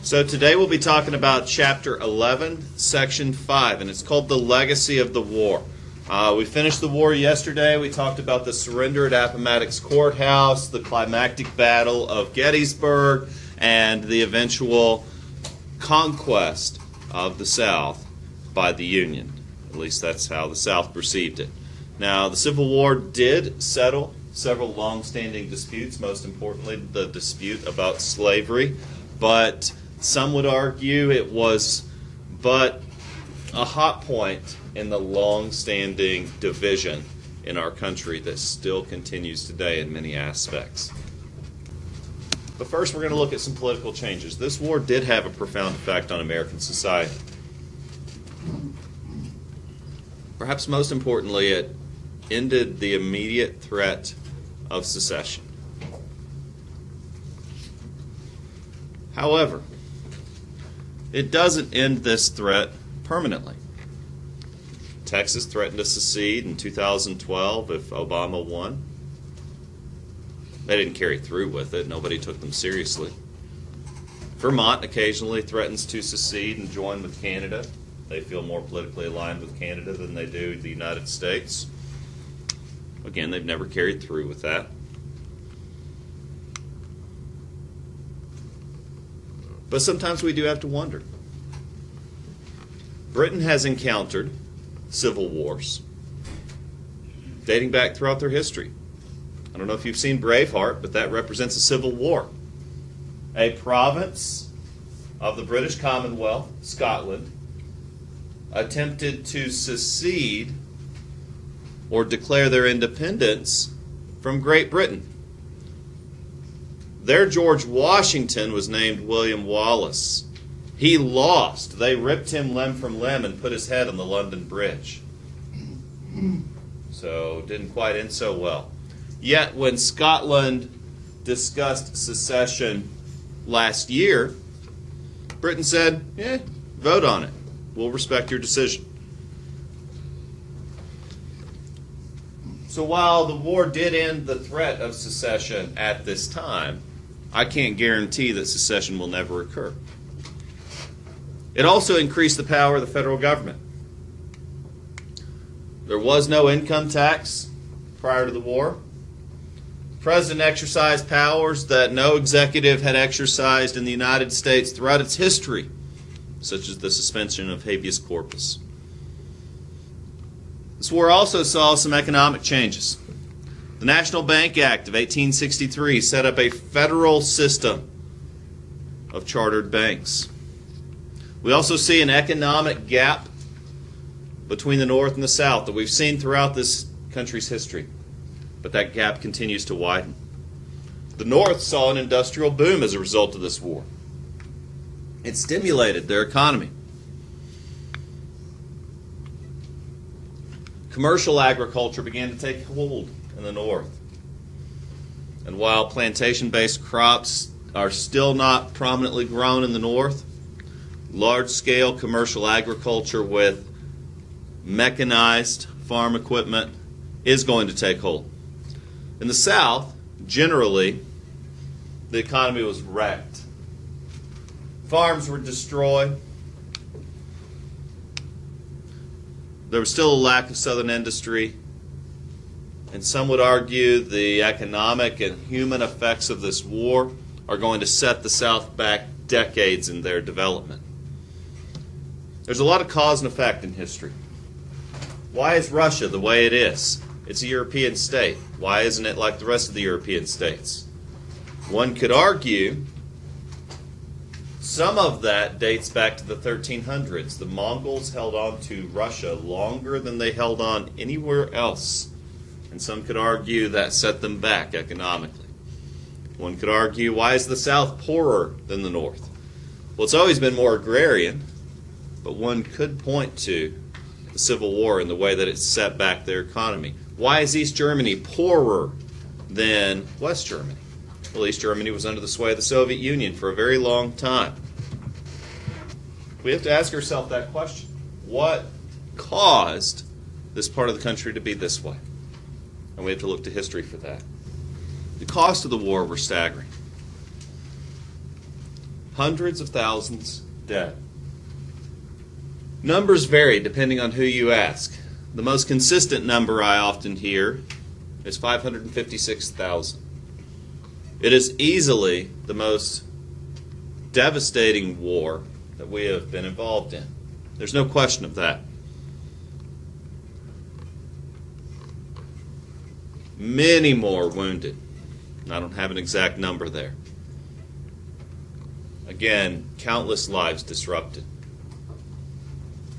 So today we'll be talking about Chapter 11, Section 5, and it's called The Legacy of the War. We finished the war yesterday. We talked about the surrender at Appomattox Courthouse, the climactic battle of Gettysburg, and the eventual conquest of the South by the Union. At least that's how the South perceived it. Now, the Civil War did settle several long-standing disputes, most importantly the dispute about slavery, but some would argue it was but a hot point in the long-standing division in our country that still continues today in many aspects. But first we're going to look at some political changes. This war did have a profound effect on American society. Perhaps most importantly, it ended the immediate threat of secession. However, it doesn't end this threat permanently. Texas threatened to secede in 2012 if Obama won. They didn't carry through with it. Nobody took them seriously. Vermont occasionally threatens to secede and join with Canada. They feel more politically aligned with Canada than they do the United States. Again, they've never carried through with that. But sometimes we do have to wonder. Britain has encountered civil wars dating back throughout their history. I don't know if you've seen Braveheart, but that represents a civil war. A province of the British Commonwealth, Scotland, attempted to secede or declare their independence from Great Britain. Their George Washington was named William Wallace. He lost. They ripped him limb from limb and put his head on the London Bridge. So didn't quite end so well. Yet when Scotland discussed secession last year, Britain said, vote on it. We'll respect your decision. So while the war did end the threat of secession at this time, I can't guarantee that secession will never occur. It also increased the power of the federal government. There was no income tax prior to the war. The president exercised powers that no executive had exercised in the United States throughout its history, such as the suspension of habeas corpus. This war also saw some economic changes. The National Bank Act of 1863 set up a federal system of chartered banks. We also see an economic gap between the North and the South that we've seen throughout this country's history, but that gap continues to widen. The North saw an industrial boom as a result of this war. It stimulated their economy. Commercial agriculture began to take hold in the North. And while plantation-based crops are still not prominently grown in the North, large-scale commercial agriculture with mechanized farm equipment is going to take hold. In the South, generally, the economy was wrecked. Farms were destroyed. There was still a lack of Southern industry, and some would argue the economic and human effects of this war are going to set the South back decades in their development. There's a lot of cause and effect in history. Why is Russia the way it is? It's a European state. Why isn't it like the rest of the European states? One could argue some of that dates back to the 1300s. The Mongols held on to Russia longer than they held on anywhere else. And some could argue that set them back economically. One could argue, why is the South poorer than the North? Well, it's always been more agrarian, but one could point to the Civil War and the way that it set back their economy. Why is East Germany poorer than West Germany? Well, East Germany was under the sway of the Soviet Union for a very long time. We have to ask ourselves that question. What caused this part of the country to be this way? And we have to look to history for that. The cost of the war were staggering. Hundreds of thousands dead. Numbers vary depending on who you ask. The most consistent number I often hear is 556,000. It is easily the most devastating war that we have been involved in. There's no question of that. Many more wounded. I don't have an exact number there. Again, countless lives disrupted.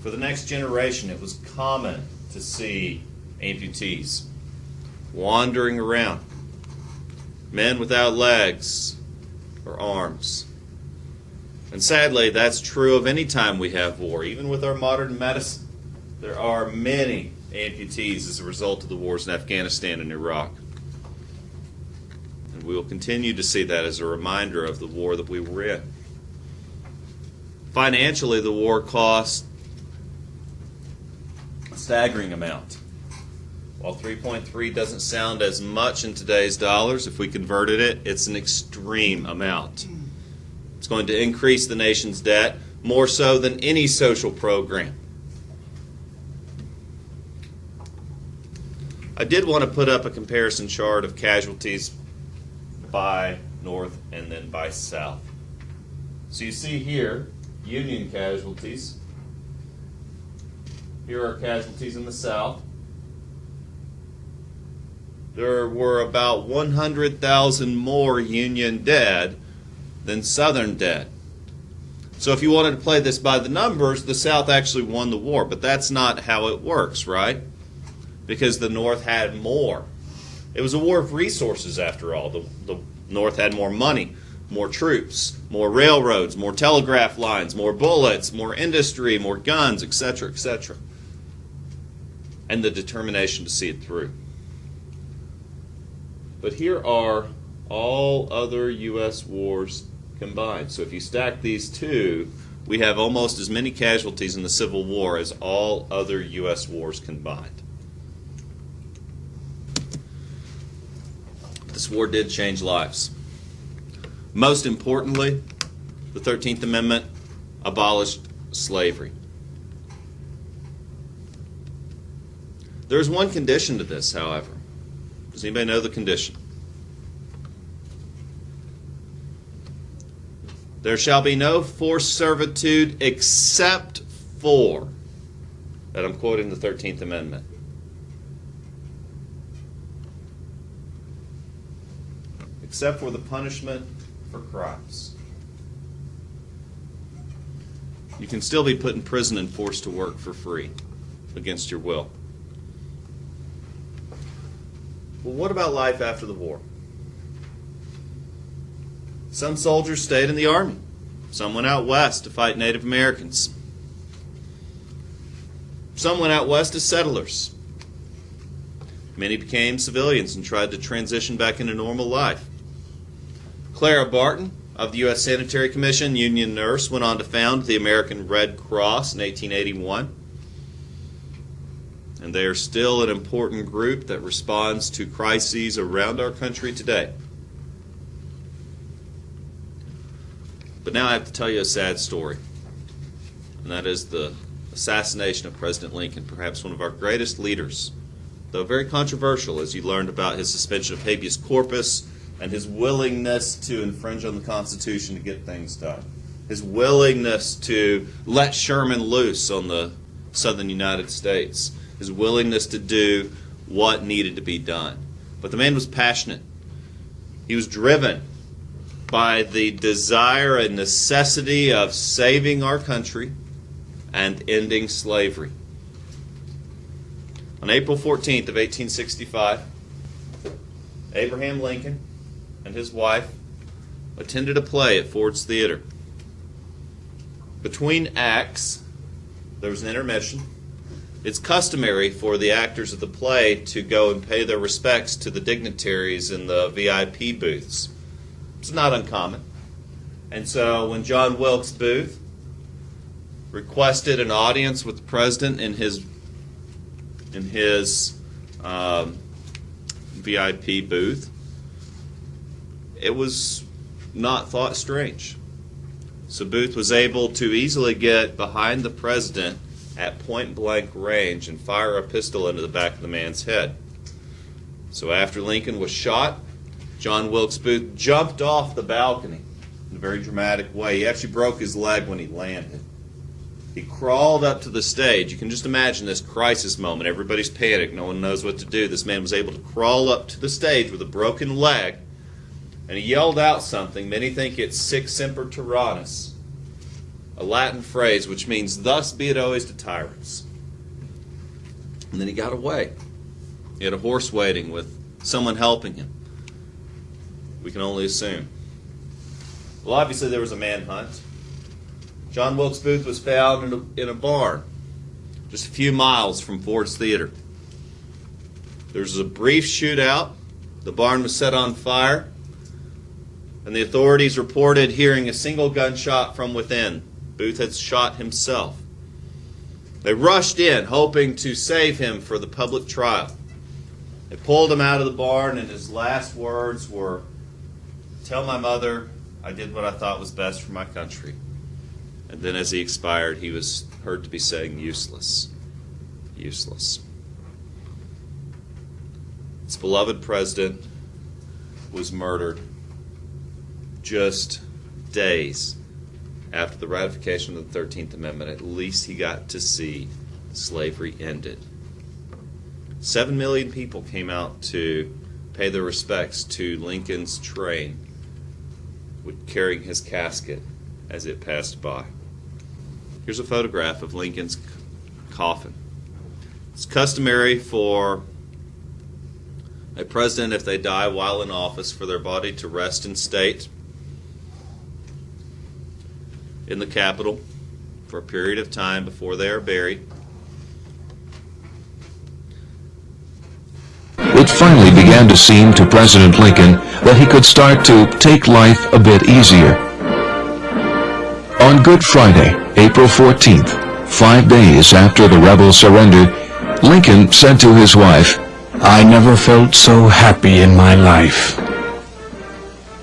For the next generation, it was common to see amputees wandering around, men without legs or arms. And sadly, that's true of any time we have war. Even with our modern medicine, there are many amputees as a result of the wars in Afghanistan and Iraq. And we will continue to see that as a reminder of the war that we were in. Financially, the war cost a staggering amount. While 3.3 doesn't sound as much in today's dollars, if we converted it, it's an extreme amount. It's going to increase the nation's debt more so than any social program. I did want to put up a comparison chart of casualties by North and then by South. So you see here, Union casualties. Here are casualties in the South. There were about 100,000 more Union dead than Southern dead. So if you wanted to play this by the numbers, the South actually won the war. But that's not how it works, right? Because the North had more. It was a war of resources, after all. The North had more money, more troops, more railroads, more telegraph lines, more bullets, more industry, more guns, etc., etc. And the determination to see it through. But here are all other U.S. wars combined. So if you stack these two, we have almost as many casualties in the Civil War as all other U.S. wars combined. This war did change lives. Most importantly, the 13th Amendment abolished slavery. There's one condition to this, however. Does anybody know the condition? There shall be no forced servitude except for, and I'm quoting the 13th Amendment, except for the punishment for crimes. You can still be put in prison and forced to work for free against your will. Well, what about life after the war? Some soldiers stayed in the Army. Some went out west to fight Native Americans. Some went out west as settlers. Many became civilians and tried to transition back into normal life. Clara Barton of the U.S. Sanitary Commission, union nurse, went on to found the American Red Cross in 1881. And they are still an important group that responds to crises around our country today. But now I have to tell you a sad story, and that is the assassination of President Lincoln, perhaps one of our greatest leaders, though very controversial, as you learned about his suspension of habeas corpus and his willingness to infringe on the Constitution to get things done, his willingness to let Sherman loose on the southern United States, his willingness to do what needed to be done. But the man was passionate. He was driven by the desire and necessity of saving our country and ending slavery. On April 14th of 1865, Abraham Lincoln and his wife attended a play at Ford's Theater. Between acts, there was an intermission. It's customary for the actors of the play to go and pay their respects to the dignitaries in the VIP booths. It's not uncommon. And so when John Wilkes Booth requested an audience with the president in his VIP booth, it was not thought strange. So Booth was able to easily get behind the president at point-blank range and fire a pistol into the back of the man's head. So after Lincoln was shot, John Wilkes Booth jumped off the balcony in a very dramatic way. He actually broke his leg when he landed. He crawled up to the stage. You can just imagine this crisis moment. Everybody's panicked. No one knows what to do. This man was able to crawl up to the stage with a broken leg, and he yelled out something. Many think it's Sic Semper Tyrannis, a Latin phrase which means, "Thus be it always to tyrants." And then he got away. He had a horse waiting with someone helping him. We can only assume. Well, obviously there was a manhunt. John Wilkes Booth was found in a barn just a few miles from Ford's Theater. There was a brief shootout. The barn was set on fire, and the authorities reported hearing a single gunshot from within. Booth had shot himself. They rushed in, hoping to save him for the public trial. They pulled him out of the barn, and his last words were, "Tell my mother I did what I thought was best for my country." And then as he expired, he was heard to be saying, "Useless, useless." His beloved president was murdered just days after the ratification of the 13th Amendment. At least he got to see slavery ended. 7 million people came out to pay their respects to Lincoln's train, carrying his casket as it passed by. Here's a photograph of Lincoln's coffin. It's customary for a president, if they die while in office, for their body to rest in state in the Capitol for a period of time before they are buried. It finally began to seem to President Lincoln that he could start to take life a bit easier. On Good Friday, April 14th, 5 days after the rebels surrendered, Lincoln said to his wife, "I never felt so happy in my life."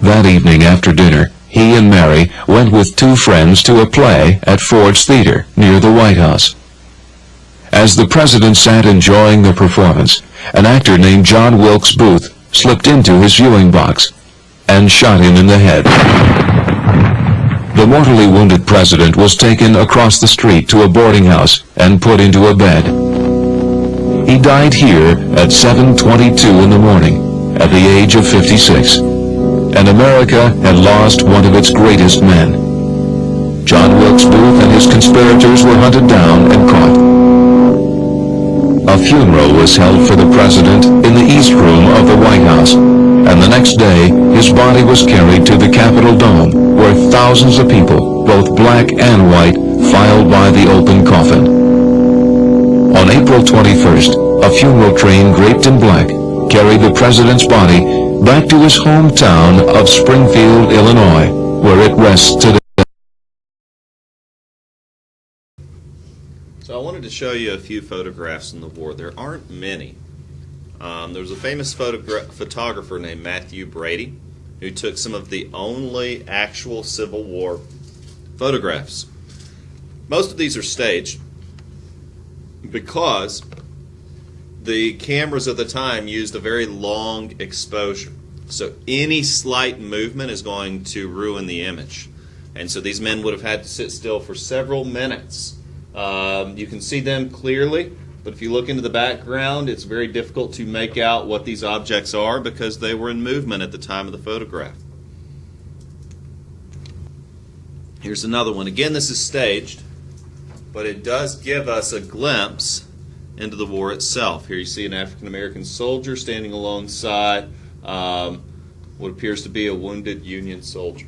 That evening after dinner, he and Mary went with 2 friends to a play at Ford's Theater near the White House. As the president sat enjoying the performance, an actor named John Wilkes Booth slipped into his viewing box and shot him in the head. The mortally wounded president was taken across the street to a boarding house and put into a bed. He died here at 7:22 in the morning at the age of 56, and America had lost one of its greatest men. John Wilkes Booth and his conspirators were hunted down and caught. A funeral was held for the president in the East Room of the White House, and the next day his body was carried to the Capitol Dome, where thousands of people, both black and white, filed by the open coffin. On April 21st, a funeral train draped in black carried the president's body back to his hometown of Springfield, Illinois, where it rests today. So I wanted to show you a few photographs in the war. There aren't many. There was a famous photographer named Matthew Brady who took some of the only actual Civil War photographs. Most of these are staged because the cameras of the time used a very long exposure. So any slight movement is going to ruin the image. And so these men would have had to sit still for several minutes. You can see them clearly, but if you look into the background, it's very difficult to make out what these objects are because they were in movement at the time of the photograph. Here's another one. Again, this is staged, but it does give us a glimpse into the war itself. Here you see an African-American soldier standing alongside what appears to be a wounded Union soldier.